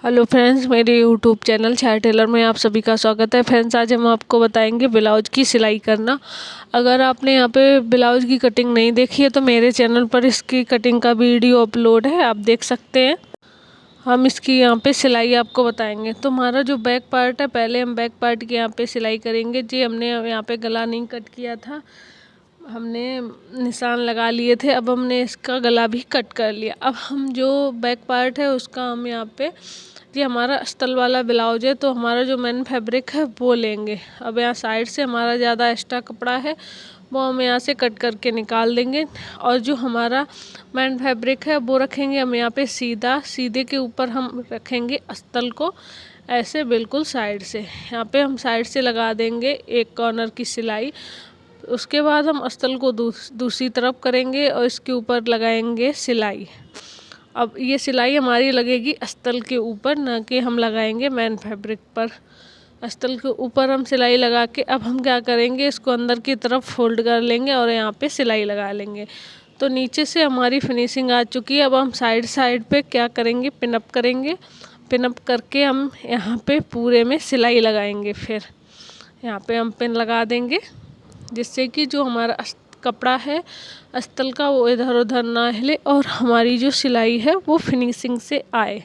Hello friends, मेरे YouTube channel छाया Taylor में आप सभी का स्वागत है। फ्रेंड्स, आज हम आपको बताएंगे ब्लाउज की सिलाई करना। अगर आपने यहाँ पे ब्लाउज की कटिंग नहीं देखी है तो मेरे चैनल पर इसकी कटिंग का वीडियो अपलोड है, आप देख सकते हैं। हम इसकी यहाँ पे सिलाई आपको बताएंगे। तो हमारा जो बैक पार्ट है, पहले हम बैक पार्ट की यहाँ पे सिलाई करेंगे। जी, हमने यहाँ पे गला नहीं कट किया था, हमने निशान लगा लिए थे। अब हमने इसका गला भी कट कर लिया। अब हम जो बैक पार्ट है उसका हम यहाँ पे, ये हमारा अस्तर वाला ब्लाउज है तो हमारा जो मेन फैब्रिक है वो लेंगे। अब यहाँ साइड से हमारा ज़्यादा एक्स्ट्रा कपड़ा है वो हम यहाँ से कट करके निकाल देंगे। और जो हमारा मेन फैब्रिक है वो रखेंगे हम यहाँ पे सीधा, सीधे के ऊपर हम रखेंगे अस्तर को ऐसे बिल्कुल साइड से। यहाँ पे हम साइड से लगा देंगे एक कॉर्नर की सिलाई। उसके बाद हम अस्तर को दूसरी तरफ करेंगे और इसके ऊपर लगाएंगे सिलाई। अब ये सिलाई हमारी लगेगी अस्तर के ऊपर, ना कि हम लगाएंगे मेन फैब्रिक पर। अस्तर के ऊपर हम सिलाई लगा के अब हम क्या करेंगे, इसको अंदर की तरफ फोल्ड कर लेंगे और यहाँ पे सिलाई लगा लेंगे। तो नीचे से हमारी फिनिशिंग आ चुकी है। अब हम साइड साइड पे क्या करेंगे, पिनअप करेंगे। पिनअप करके हम यहाँ पे पूरे में सिलाई लगाएंगे। फिर यहाँ पे हम पिन लगा देंगे जिससे कि जो हमारा कपड़ा है अस्तर का वो इधर उधर ना हिले और हमारी जो सिलाई है वो फिनिशिंग से आए,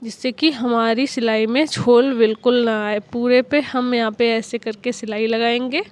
जिससे कि हमारी सिलाई में झोल बिल्कुल ना आए। पूरे पे हम यहाँ पे ऐसे करके सिलाई लगाएंगे।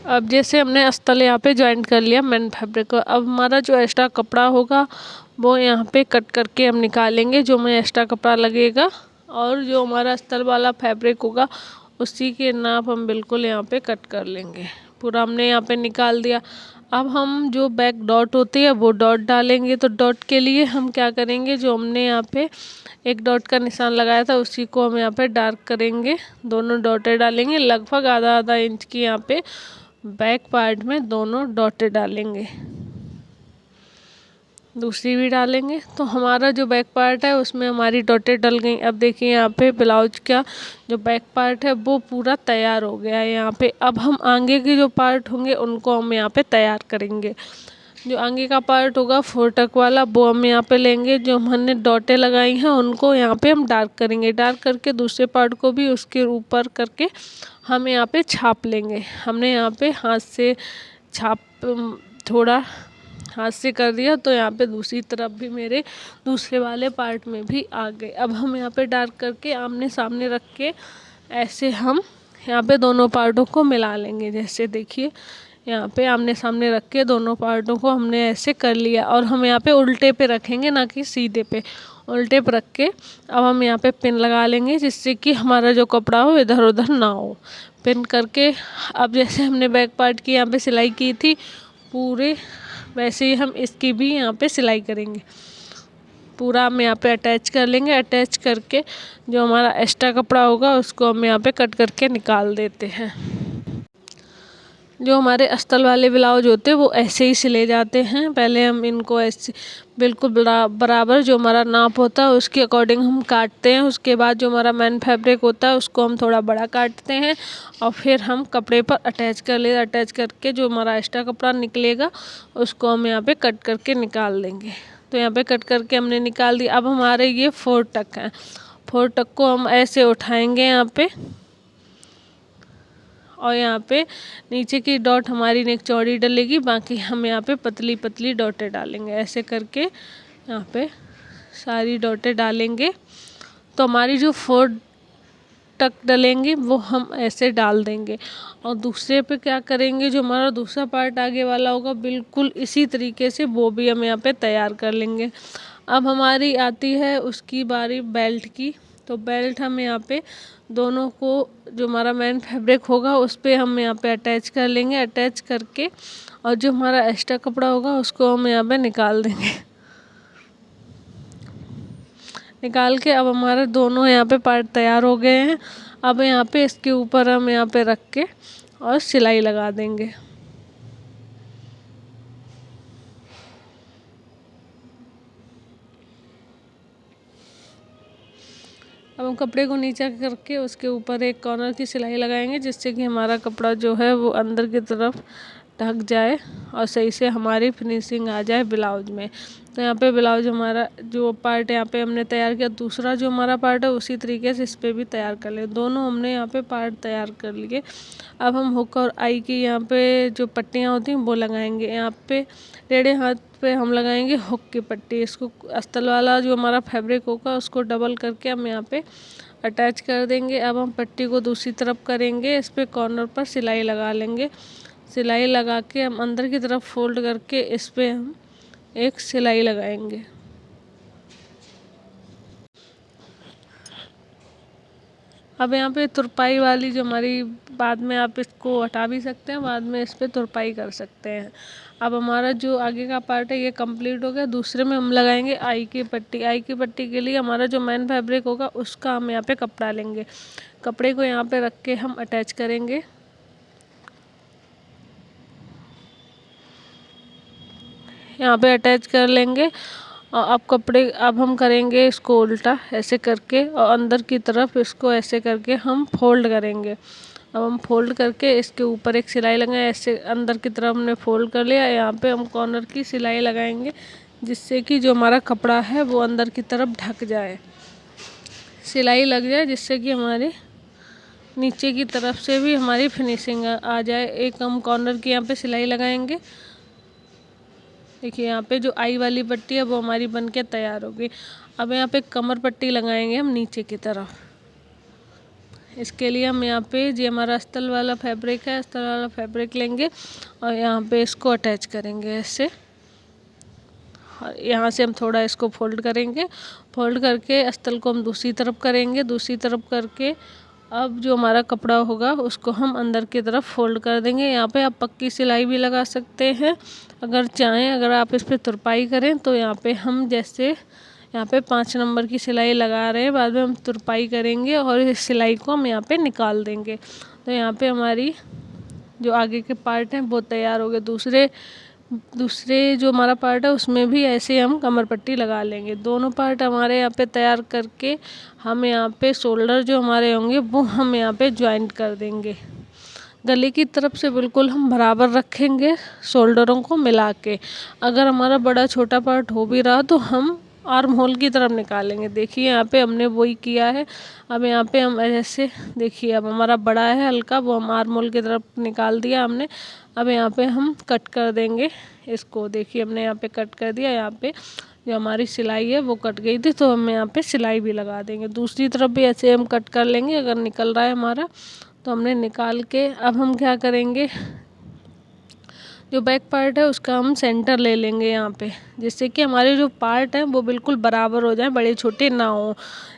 अब जैसे हमने अस्तर यहाँ पे ज्वाइंट कर लिया मेन फैब्रिक को, अब हमारा जो एक्स्ट्रा कपड़ा होगा वो यहाँ पे कट करके हम निकालेंगे, जो हमें एक्स्ट्रा कपड़ा लगेगा। और जो हमारा अस्तर वाला फैब्रिक होगा उसी के नाप हम बिल्कुल यहाँ पे कट कर लेंगे। पूरा हमने यहाँ पे निकाल दिया। अब हम जो बैक डॉट होती है वो डॉट डालेंगे। तो डॉट के लिए हम क्या करेंगे, जो हमने यहाँ पे एक डॉट का निशान लगाया था उसी को हम यहाँ पे डार्क करेंगे। दोनों डॉटे डालेंगे, लगभग आधा आधा इंच की यहाँ पे बैक पार्ट में दोनों डॉटे डालेंगे, दूसरी भी डालेंगे। तो हमारा जो बैक पार्ट है उसमें हमारी डॉटे डल गई। अब देखिए यहाँ पे ब्लाउज का जो बैक पार्ट है वो पूरा तैयार हो गया है यहाँ पे। अब हम आगे के जो पार्ट होंगे उनको हम यहाँ पे तैयार करेंगे। जो आगे का पार्ट होगा 4 टक वाला वो हम यहाँ पे लेंगे। जो हमने डॉटे लगाई हैं उनको यहाँ पे हम डार्क करेंगे। डार्क करके दूसरे पार्ट को भी उसके ऊपर करके हम यहाँ पे छाप लेंगे। हमने यहाँ पे हाथ से छाप थोड़ा हाथ से कर दिया तो यहाँ पे दूसरी तरफ भी मेरे दूसरे वाले पार्ट में भी आ गए। अब हम यहाँ पे डार्क करके आमने सामने रख के ऐसे हम यहाँ पे दोनों पार्टों को मिला लेंगे। जैसे देखिए यहाँ पे आमने सामने रख के दोनों पार्टों को हमने ऐसे कर लिया। और हम यहाँ पे उल्टे पे रखेंगे, ना कि सीधे पे। उल्टे पे रख के अब हम यहाँ पे पिन लगा लेंगे जिससे कि हमारा जो कपड़ा हो इधर उधर ना हो। पिन करके अब जैसे हमने बैक पार्ट की यहाँ पे सिलाई की थी पूरे, वैसे ही हम इसकी भी यहाँ पे सिलाई करेंगे। पूरा हम यहाँ पे अटैच कर लेंगे। अटैच करके जो हमारा एक्स्ट्रा कपड़ा होगा उसको हम यहाँ पे कट करके निकाल देते हैं। जो हमारे अस्तर वाले ब्लाउज होते हैं वो ऐसे ही सिले जाते हैं। पहले हम इनको ऐसे बिल्कुल बराबर जो हमारा नाप होता है उसके अकॉर्डिंग हम काटते हैं। उसके बाद जो हमारा मेन फैब्रिक होता है उसको हम थोड़ा बड़ा काटते हैं और फिर हम कपड़े पर अटैच कर लेते। अटैच करके जो हमारा एक्स्ट्रा कपड़ा निकलेगा उसको हम यहाँ पे कट करके निकाल देंगे। तो यहाँ पे कट करके हमने निकाल दिया। अब हमारे ये 4 टक हैं। 4 टक को हम ऐसे उठाएंगे यहाँ पे और यहाँ पे नीचे की डॉट हमारी नेक चौड़ी डलेगी, बाकी हम यहाँ पे पतली पतली डॉटें डालेंगे। ऐसे करके यहाँ पे सारी डॉटें डालेंगे। तो हमारी जो 4 टक डलेंगे वो हम ऐसे डाल देंगे। और दूसरे पे क्या करेंगे, जो हमारा दूसरा पार्ट आगे वाला होगा बिल्कुल इसी तरीके से वो भी हम यहाँ पे तैयार कर लेंगे। अब हमारी आती है उसकी बारी बेल्ट की। तो बेल्ट हम यहाँ पे दोनों को जो हमारा मेन फैब्रिक होगा उस पर हम यहाँ पे अटैच कर लेंगे। अटैच करके और जो हमारा एक्स्ट्रा कपड़ा होगा उसको हम यहाँ पे निकाल देंगे। निकाल के अब हमारे दोनों यहाँ पे पार्ट तैयार हो गए हैं। अब यहाँ पे इसके ऊपर हम यहाँ पे रख के और सिलाई लगा देंगे। अब हम कपड़े को नीचे करके उसके ऊपर एक कॉर्नर की सिलाई लगाएंगे, जिससे कि हमारा कपड़ा जो है वो अंदर की तरफ ढक जाए और सही से हमारी फिनिशिंग आ जाए ब्लाउज में। तो यहाँ पे ब्लाउज हमारा जो पार्ट यहाँ पे हमने तैयार किया, दूसरा जो हमारा पार्ट है उसी तरीके से इस पे भी तैयार कर ले। दोनों हमने यहाँ पे पार्ट तैयार कर लिए। अब हम हुक और आई की यहाँ पे जो पट्टियाँ होती हैं वो लगाएंगे। यहाँ पे टेढ़े हाथ पे हम लगाएंगे हुक की पट्टी। इसको अस्तर वाला जो हमारा फैब्रिक होगा उसको डबल करके हम यहाँ पे अटैच कर देंगे। अब हम पट्टी को दूसरी तरफ करेंगे, इस पे कॉर्नर पर सिलाई लगा लेंगे। सिलाई लगा के हम अंदर की तरफ फोल्ड करके इस पे हम एक सिलाई लगाएंगे। अब यहाँ पे तुरपाई वाली जो हमारी, बाद में आप इसको हटा भी सकते हैं, बाद में इस पे तुरपाई कर सकते हैं। अब हमारा जो आगे का पार्ट है ये कंप्लीट हो गया। दूसरे में हम लगाएंगे आई की पट्टी। आई की पट्टी के लिए हमारा जो मेन फैब्रिक होगा उसका हम यहाँ पे कपड़ा लेंगे। कपड़े को यहाँ पे रख के हम अटैच करेंगे। यहाँ पे अटैच कर लेंगे और अब हम करेंगे इसको उल्टा ऐसे करके और अंदर की तरफ इसको ऐसे करके हम फोल्ड करेंगे। अब हम फोल्ड करके इसके ऊपर एक सिलाई लगाएं। ऐसे अंदर की तरफ हमने फोल्ड कर लिया। यहाँ पे हम कॉर्नर की सिलाई लगाएंगे, जिससे कि जो हमारा कपड़ा है वो अंदर की तरफ ढक जाए, सिलाई लग जाए, जिससे कि हमारे नीचे की तरफ से भी हमारी फिनिशिंग आ जाए। एक हम कॉर्नर की यहाँ पे सिलाई लगाएंगे। देखिए यहाँ पे जो आई वाली पट्टी है वो हमारी बन के तैयार हो गई। अब यहाँ पे कमर पट्टी लगाएंगे हम नीचे की तरफ। इसके लिए हम यहाँ पे जो हमारा अस्तर वाला फैब्रिक है, अस्तर वाला फैब्रिक लेंगे और यहाँ पे इसको अटैच करेंगे ऐसे। और यहाँ से हम थोड़ा इसको फोल्ड करेंगे। फोल्ड करके अस्तर को हम दूसरी तरफ करेंगे। दूसरी तरफ करके अब जो हमारा कपड़ा होगा उसको हम अंदर की तरफ फोल्ड कर देंगे। यहाँ पे आप पक्की सिलाई भी लगा सकते हैं अगर चाहें। अगर आप इस पर तुरपाई करें तो यहाँ पे हम जैसे यहाँ पे 5 नंबर की सिलाई लगा रहे हैं, बाद में हम तुरपाई करेंगे और इस सिलाई को हम यहाँ पे निकाल देंगे। तो यहाँ पे हमारी जो आगे के पार्ट हैं वो तैयार हो गए। दूसरे जो हमारा पार्ट है उसमें भी ऐसे हम कमर पट्टी लगा लेंगे। दोनों पार्ट हमारे यहाँ पे तैयार करके हम यहाँ पे शोल्डर जो हमारे होंगे वो हम यहाँ पे ज्वाइंट कर देंगे। गले की तरफ से बिल्कुल हम बराबर रखेंगे शोल्डरों को मिला के। अगर हमारा बड़ा छोटा पार्ट हो भी रहा तो हम आर्म होल की तरफ निकालेंगे। देखिए यहाँ पे हमने वही किया है। अब यहाँ पे हम ऐसे देखिए, अब हमारा बड़ा है हल्का, वो हम आर्म होल की तरफ निकाल दिया हमने। अब यहाँ पे हम कट कर देंगे इसको। देखिए हमने यहाँ पे कट कर दिया। यहाँ पे जो हमारी सिलाई है वो कट गई थी, तो हम यहाँ पे सिलाई भी लगा देंगे। दूसरी तरफ भी ऐसे हम कट कर लेंगे। अगर निकल रहा है हमारा तो हमने निकाल के अब हम क्या करेंगे, जो बैक पार्ट है उसका हम सेंटर ले लेंगे यहाँ पे, जिससे कि हमारे जो पार्ट हैं वो बिल्कुल बराबर हो जाए, बड़े छोटे ना हो,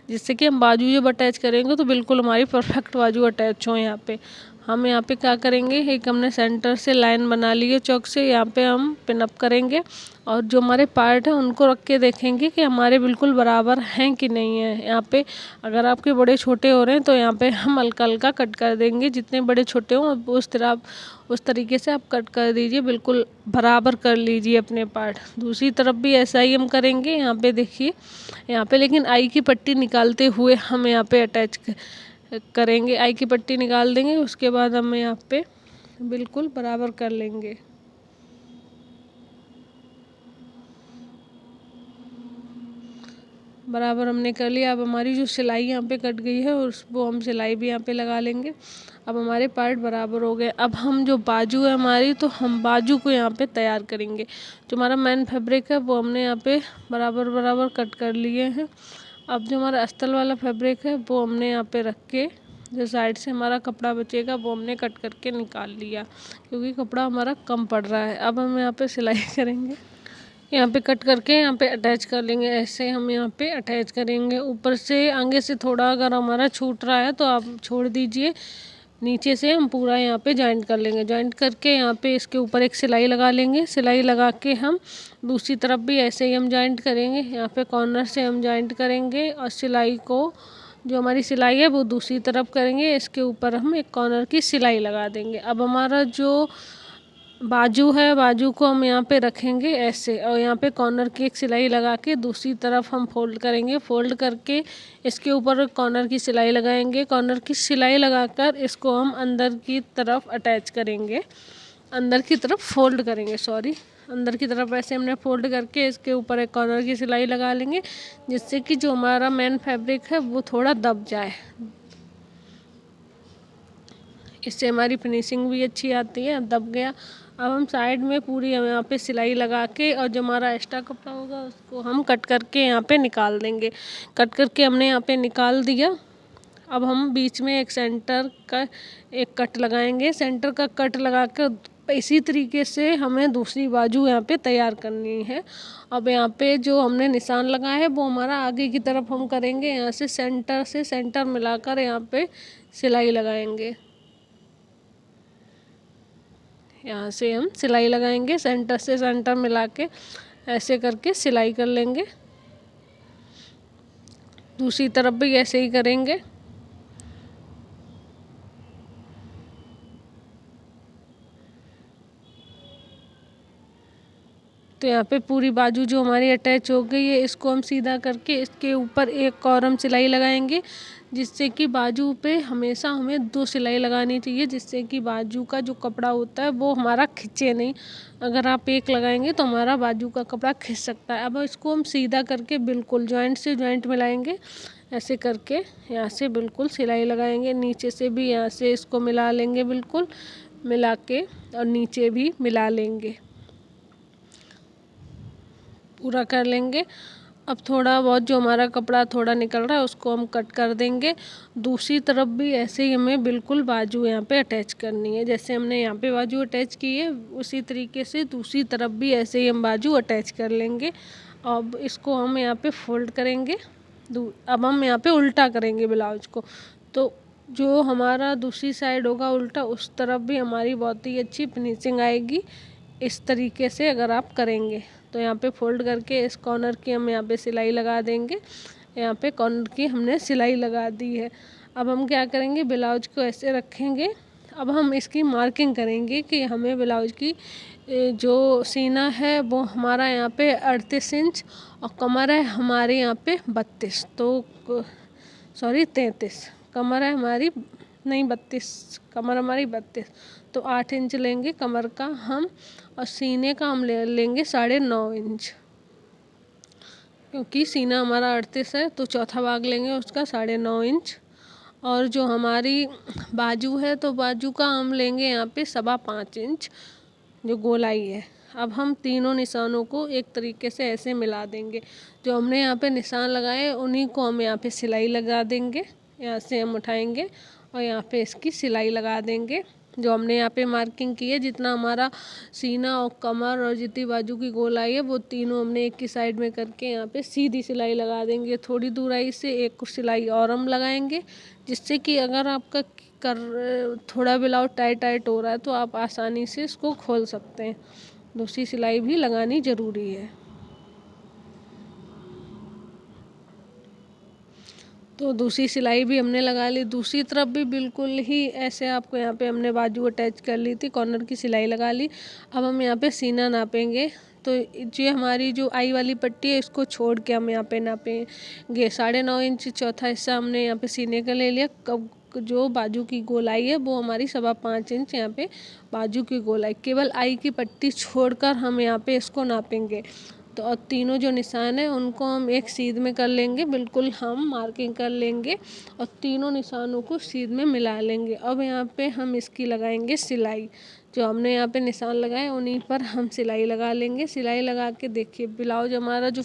जिससे कि हम बाजू जब अटैच करेंगे तो बिल्कुल हमारी परफेक्ट बाजू अटैच हो। यहाँ पे हम यहाँ पे क्या करेंगे, एक हमने सेंटर से लाइन बना ली है चौक से, यहाँ पे हम पिन अप करेंगे और जो हमारे पार्ट हैं उनको रख के देखेंगे कि हमारे बिल्कुल बराबर हैं कि नहीं है। यहाँ पे अगर आपके बड़े छोटे हो रहे हैं तो यहाँ पे हम हल्का हल्का कट कर देंगे। जितने बड़े छोटे हों उस तरीके से आप कट कर दीजिए, बिल्कुल बराबर कर लीजिए अपने पार्ट। दूसरी तरफ भी ऐसा ही हम करेंगे। यहाँ पे देखिए, यहाँ पे लेकिन आई की पट्टी निकालते हुए हम यहाँ पे अटैच करेंगे। आई की पट्टी निकाल देंगे, उसके बाद हम यहाँ पे बिल्कुल बराबर कर लेंगे। बराबर हमने कर लिया। अब हमारी जो सिलाई यहाँ पे कट गई है वो हम सिलाई भी यहाँ पे लगा लेंगे। अब हमारे पार्ट बराबर हो गए। अब हम जो बाजू है हमारी, तो हम बाजू को यहाँ पे तैयार करेंगे। जो हमारा मेन फैब्रिक है वो हमने यहाँ पे बराबर बराबर कट कर लिए हैं। अब जो हमारा अस्तर वाला फैब्रिक है वो हमने यहाँ पे रख के जो साइड से हमारा कपड़ा बचेगा वो हमने कट करके निकाल लिया, क्योंकि कपड़ा हमारा कम पड़ रहा है। अब हम यहाँ पे सिलाई करेंगे। यहाँ पे कट करके यहाँ पे अटैच कर लेंगे। ऐसे हम यहाँ पे अटैच करेंगे। ऊपर से आगे से थोड़ा अगर हमारा छूट रहा है तो आप छोड़ दीजिए, नीचे से हम पूरा यहाँ पे जॉइंट कर लेंगे। जॉइंट करके यहाँ पे इसके ऊपर एक सिलाई लगा लेंगे। सिलाई लगा के हम दूसरी तरफ भी ऐसे ही हम जॉइंट करेंगे। यहाँ पे कॉर्नर से हम जॉइंट करेंगे और सिलाई को, जो हमारी सिलाई है वो दूसरी तरफ करेंगे। इसके ऊपर हम एक कॉर्नर की सिलाई लगा देंगे। अब हमारा जो बाजू है, बाजू को हम यहाँ पे रखेंगे ऐसे, और यहाँ पे कॉर्नर की एक सिलाई लगा के दूसरी तरफ हम फोल्ड करेंगे। फोल्ड करके इसके ऊपर कॉर्नर की सिलाई लगाएंगे। कॉर्नर की सिलाई लगाकर इसको हम अंदर की तरफ अटैच करेंगे, अंदर की तरफ फोल्ड करेंगे, सॉरी, अंदर की तरफ ऐसे हमने फोल्ड करके इसके ऊपर एक कॉर्नर की सिलाई लगा लेंगे, जिससे कि जो हमारा मेन फैब्रिक है वो थोड़ा दब जाए। इससे हमारी फिनिशिंग भी अच्छी आती है। दब गया, अब हम साइड में पूरी यहाँ पे सिलाई लगा के, और जो हमारा एक्स्ट्रा कपड़ा होगा उसको हम कट करके यहाँ पे निकाल देंगे। कट करके हमने यहाँ पे निकाल दिया। अब हम बीच में एक सेंटर का एक कट लगाएंगे। सेंटर का कट लगा कर इसी तरीके से हमें दूसरी बाजू यहाँ पे तैयार करनी है। अब यहाँ पे जो हमने निशान लगाया है वो हमारा आगे की तरफ हम करेंगे। यहाँ से सेंटर मिलाकर यहाँ पे सिलाई लगाएंगे। यहाँ से हम सिलाई लगाएंगे, सेंटर से सेंटर मिला के ऐसे करके सिलाई कर लेंगे। दूसरी तरफ भी ऐसे ही करेंगे। तो यहाँ पे पूरी बाजू जो हमारी अटैच हो गई है, इसको हम सीधा करके इसके ऊपर एक और हम सिलाई लगाएंगे, जिससे कि बाजू पे हमेशा हमें 2 सिलाई लगानी चाहिए, जिससे कि बाजू का जो कपड़ा होता है वो हमारा खिंचे नहीं। अगर आप एक लगाएंगे तो हमारा बाजू का कपड़ा खिंच सकता है। अब इसको हम सीधा करके बिल्कुल जॉइंट से जॉइंट मिलाएंगे। ऐसे करके यहाँ से बिल्कुल सिलाई लगाएंगे, नीचे से भी यहाँ से इसको मिला लेंगे, बिल्कुल मिला के, और नीचे भी मिला लेंगे, पूरा कर लेंगे। अब थोड़ा बहुत जो हमारा कपड़ा थोड़ा निकल रहा है उसको हम कट कर देंगे। दूसरी तरफ भी ऐसे ही हमें बिल्कुल बाजू यहाँ पे अटैच करनी है। जैसे हमने यहाँ पे बाजू अटैच की है उसी तरीके से दूसरी तरफ भी ऐसे ही हम बाजू अटैच कर लेंगे। अब इसको हम यहाँ पे फोल्ड करेंगे। अब हम यहाँ पे उल्टा करेंगे ब्लाउज को, तो जो हमारा दूसरी साइड होगा उल्टा, उस तरफ भी हमारी बहुत ही अच्छी फिनिशिंग आएगी। इस तरीके से अगर आप करेंगे तो यहाँ पे फोल्ड करके इस कॉर्नर की हम यहाँ पे सिलाई लगा देंगे। यहाँ पे कॉर्नर की हमने सिलाई लगा दी है। अब हम क्या करेंगे, ब्लाउज को ऐसे रखेंगे। अब हम इसकी मार्किंग करेंगे कि हमें ब्लाउज की जो सीना है वो हमारा यहाँ पे 38 इंच और कमर है हमारे यहाँ पे 32, तो सॉरी 33, कमर है हमारी, नहीं 32, कमर हमारी 32, तो 8 इंच लेंगे कमर का हम, और सीने का हम ले लेंगे 9.5 इंच, क्योंकि सीना हमारा 38 है तो चौथा भाग लेंगे उसका 9.5 इंच। और जो हमारी बाजू है तो बाजू का हम लेंगे यहाँ पे 5.25 इंच जो गोलाई है। अब हम तीनों निशानों को एक तरीके से ऐसे मिला देंगे। जो हमने यहाँ पे निशान लगाए उन्हीं को हम यहाँ पे सिलाई लगा देंगे। यहाँ से हम उठाएंगे और यहाँ पे इसकी सिलाई लगा देंगे। जो हमने यहाँ पे मार्किंग की है, जितना हमारा सीना और कमर और जितनी बाजू की गोलाई है वो तीनों हमने एक की साइड में करके यहाँ पे सीधी सिलाई लगा देंगे। थोड़ी दूराई से एक सिलाई और हम लगाएंगे, जिससे कि अगर आपका थोड़ा ब्लाउज टाइट हो रहा है तो आप आसानी से इसको खोल सकते हैं। दूसरी सिलाई भी लगानी ज़रूरी है। तो दूसरी सिलाई भी हमने लगा ली। दूसरी तरफ भी बिल्कुल ही ऐसे आपको यहाँ पे हमने बाजू अटैच कर ली थी, कॉर्नर की सिलाई लगा ली। अब हम यहाँ पे सीना नापेंगे। तो ये हमारी जो आई वाली पट्टी है इसको छोड़ के हम यहाँ पे नापेंगे 9.5 इंच। चौथा हिस्सा हमने यहाँ पे सीने का ले लिया। जो बाजू की गोलाई है वो हमारी 5.25 इंच यहाँ पे बाजू की गोलाई, केवल आई की पट्टी छोड़कर हम यहाँ पे इसको नापेंगे। तो और तीनों जो निशान है उनको हम एक सीध में कर लेंगे, बिल्कुल हम मार्किंग कर लेंगे और तीनों निशानों को सीध में मिला लेंगे। अब यहाँ पे हम इसकी लगाएंगे सिलाई। जो हमने यहाँ पे निशान लगाए उन्हीं पर हम सिलाई लगा लेंगे। सिलाई लगा के देखिए ब्लाउज हमारा जो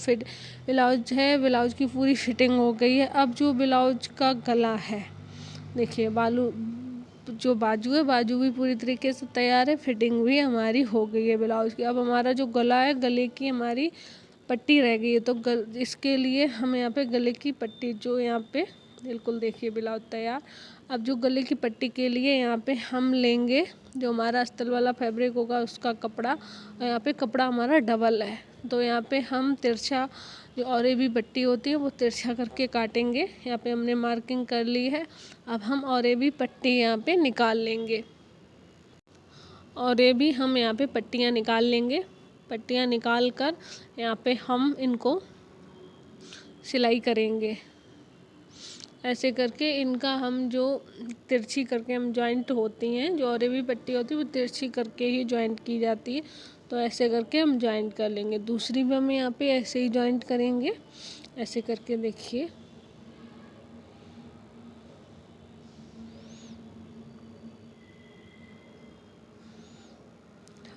ब्लाउज है, ब्लाउज की पूरी फिटिंग हो गई है। अब जो ब्लाउज का गला है, देखिए जो बाजू है, बाजू भी पूरी तरीके से तैयार है, फिटिंग भी हमारी हो गई है ब्लाउज की। अब हमारा जो गला है, गले की हमारी पट्टी रह गई है। तो इसके लिए हम यहाँ पे गले की पट्टी जो यहाँ पे बिल्कुल देखिए ब्लाउज तैयार। अब जो गले की पट्टी के लिए यहाँ पे हम लेंगे जो हमारा अस्तर वाला फैब्रिक होगा उसका कपड़ा, और यहाँ पे कपड़ा हमारा डबल है तो यहाँ पे हम तिरछा जो और भी पट्टी होती है वो तिरछा करके काटेंगे। यहाँ पे हमने मार्किंग कर ली है। अब हम और भी पट्टी यहाँ पे निकाल लेंगे, और ये भी हम यहाँ पे पट्टियाँ निकाल लेंगे। पट्टियाँ निकाल कर यहाँ पे हम इनको सिलाई करेंगे। ऐसे करके इनका हम जो तिरछी करके हम जॉइंट होती हैं, जो और भी पट्टी होती है वो तिरछी करके ही जॉइंट की जाती है, तो ऐसे करके हम जॉइंट कर लेंगे। दूसरी भी हम यहाँ पे ऐसे ही जॉइंट करेंगे, ऐसे करके देखिए।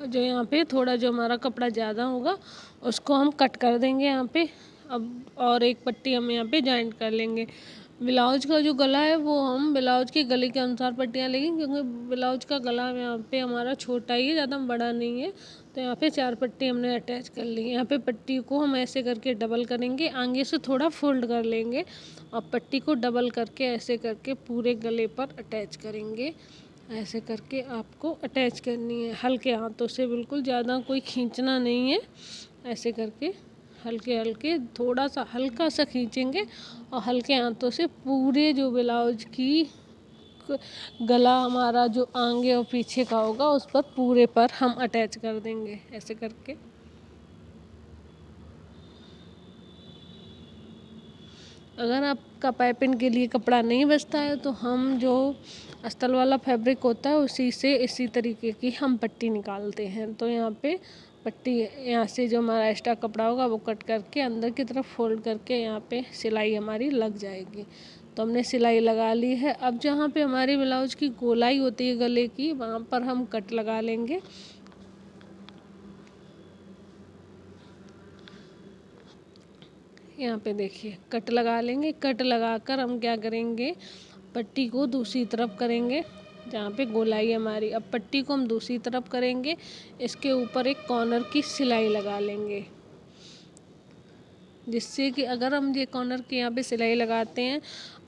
जो यहाँ पे थोड़ा जो हमारा कपड़ा ज़्यादा होगा उसको हम कट कर देंगे यहाँ पे। अब और एक पट्टी हम यहाँ पे जॉइंट कर लेंगे। ब्लाउज का जो गला है वो हम ब्लाउज के गले के अनुसार पट्टियाँ लेंगे, क्योंकि ब्लाउज का गला यहाँ पे हमारा छोटा ही है, ज़्यादा बड़ा नहीं है। तो यहाँ पे 4 पट्टी हमने अटैच कर ली। यहाँ पे पट्टी को हम ऐसे करके डबल करेंगे, आगे से थोड़ा फोल्ड कर लेंगे और पट्टी को डबल करके ऐसे करके पूरे गले पर अटैच करेंगे। ऐसे करके आपको अटैच करनी है हल्के हाथों से, बिल्कुल ज़्यादा कोई खींचना नहीं है। ऐसे करके हल्के हल्के थोड़ा सा हल्का सा खींचेंगे और हल्के हाथों से पूरे जो ब्लाउज की गला हमारा जो आगे और पीछे का होगा उस पर पूरे पर हम अटैच कर देंगे ऐसे करके। अगर आपका पाइपिंग के लिए कपड़ा नहीं बचता है तो हम जो अस्तर वाला फैब्रिक होता है उसी से इसी तरीके की हम पट्टी निकालते हैं। तो यहाँ पे पट्टी यहाँ से जो हमारा एक्स्ट्रा कपड़ा होगा वो कट करके अंदर की तरफ फोल्ड करके यहाँ पे सिलाई हमारी लग जाएगी। तो हमने सिलाई लगा ली है। अब जहाँ पे हमारी ब्लाउज की गोलाई होती है गले की, वहाँ पर हम कट लगा लेंगे। यहाँ पे देखिए कट लगा लेंगे। कट लगाकर हम क्या करेंगे, पट्टी को दूसरी तरफ करेंगे जहाँ पे गोलाई हमारी। अब पट्टी को हम दूसरी तरफ करेंगे, इसके ऊपर एक कॉर्नर की सिलाई लगा लेंगे, जिससे कि अगर हम ये कॉर्नर के यहाँ पे सिलाई लगाते हैं,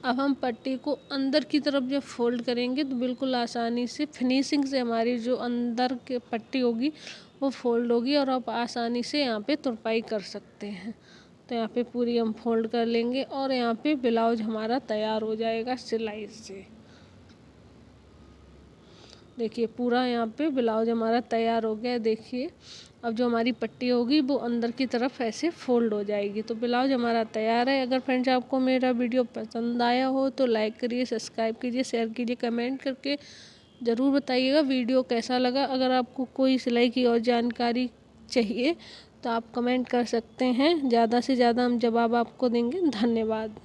अब हम पट्टी को अंदर की तरफ जब फोल्ड करेंगे तो बिल्कुल आसानी से फिनिशिंग से हमारी जो अंदर की पट्टी होगी वो फोल्ड होगी और आप आसानी से यहाँ पे तुरपाई कर सकते हैं। तो यहाँ पे पूरी हम फोल्ड कर लेंगे और यहाँ पे ब्लाउज हमारा तैयार हो जाएगा सिलाई से। देखिए पूरा यहाँ पे ब्लाउज हमारा तैयार हो गया है। देखिए अब जो हमारी पट्टी होगी वो अंदर की तरफ ऐसे फोल्ड हो जाएगी। तो ब्लाउज हमारा तैयार है। अगर फ्रेंड्स आपको मेरा वीडियो पसंद आया हो तो लाइक करिए, सब्सक्राइब कीजिए, शेयर कीजिए, कमेंट करके ज़रूर बताइएगा वीडियो कैसा लगा। अगर आपको कोई सिलाई की और जानकारी चाहिए तो आप कमेंट कर सकते हैं, ज़्यादा से ज़्यादा हम जवाब आपको देंगे। धन्यवाद।